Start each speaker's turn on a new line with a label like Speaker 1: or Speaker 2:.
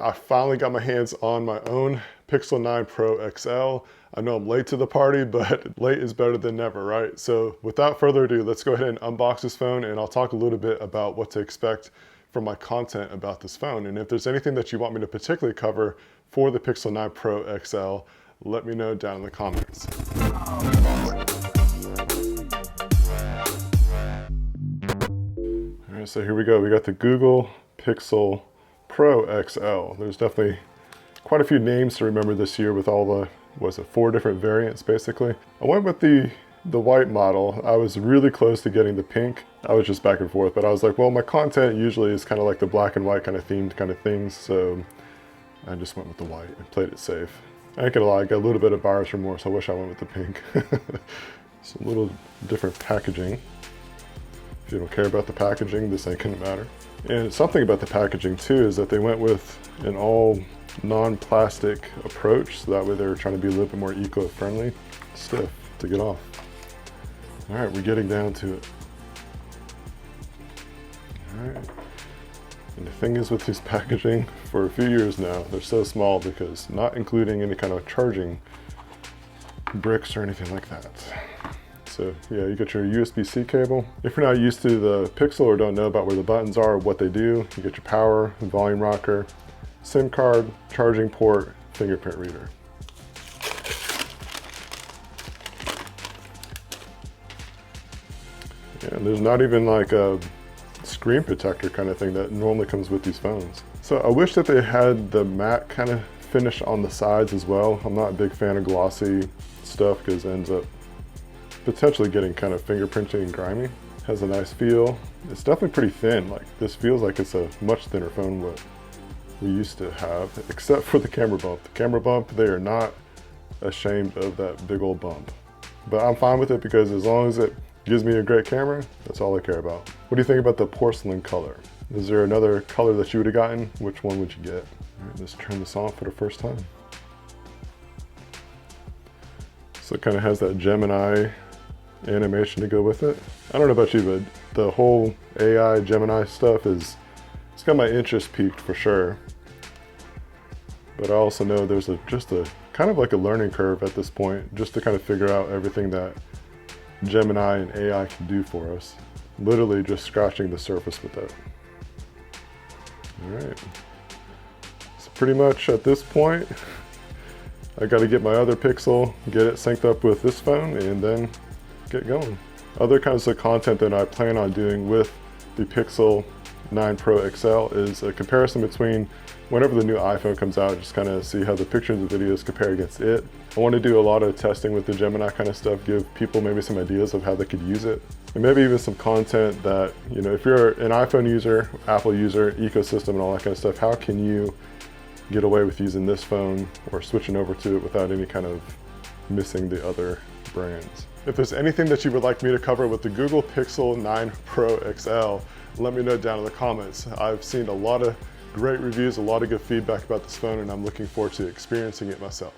Speaker 1: I finally got my hands on my own Pixel 9 Pro XL. I know I'm late to the party, but late is better than never, right? So without further ado, let's go ahead and unbox this phone and I'll talk a little bit about what to expect from my content about this phone. And if there's anything that you want me to particularly cover for the Pixel 9 Pro XL, let me know down in the comments. All right, so here we go. We got the Google Pixel Pro XL. There's definitely quite a few names to remember this year with all the, was it 4 different variants basically. I went with the white model. I was really close to getting the pink. I was just back and forth, but I was like, well, my content usually is kind of like the black and white kind of themed kind of things, so I just went with the white and played it safe. I ain't gonna lie, I got a little bit of buyer's remorse. I wish I went with the pink. It's a little different packaging. If you don't care about the packaging, this ain't gonna matter. And something about the packaging too is that they went with an all non-plastic approach, so that way they were trying to be a little bit more eco-friendly. Stiff to get off. All right, we're getting down to it. All right. And the thing is with this packaging, for a few years now, they're so small because not including any kind of charging bricks or anything like that. So yeah, you got your USB-C cable. If you're not used to the Pixel or don't know about where the buttons are or what they do, you get your power, volume rocker, SIM card, charging port, fingerprint reader. Yeah, and there's not even like a screen protector kind of thing that normally comes with these phones. So I wish that they had the matte kind of finish on the sides as well. I'm not a big fan of glossy stuff because it ends up potentially getting kind of fingerprinty and grimy. Has a nice feel. It's definitely pretty thin. Like this feels like it's a much thinner phone what we used to have, except for the camera bump. The camera bump, they are not ashamed of that big old bump. But I'm fine with it because as long as it gives me a great camera, that's all I care about. What do you think about the porcelain color? Is there another color that you would have gotten? Which one would you get? All right, let's turn this on for the first time. So it kind of has that Gemini animation to go with it. I don't know about you, but the whole AI Gemini stuff it's got my interest piqued for sure. But I also know there's just a kind of like a learning curve at this point, just to kind of figure out everything that Gemini and AI can do for us. Literally just scratching the surface with it. All right. So pretty much at this point, I got to get my other Pixel, get it synced up with this phone, and then get going. Other kinds of content that I plan on doing with the Pixel 9 Pro XL is a comparison between whenever the new iPhone comes out, just kind of see how the pictures and videos compare against it. I want to do a lot of testing with the Gemini kind of stuff, give people maybe some ideas of how they could use it. And maybe even some content that, you know, if you're an iPhone user, Apple user, ecosystem and all that kind of stuff, how can you get away with using this phone or switching over to it without any kind of missing the other brands? If there's anything that you would like me to cover with the Google Pixel 9 Pro XL, let me know down in the comments. I've seen a lot of great reviews, a lot of good feedback about this phone, and I'm looking forward to experiencing it myself.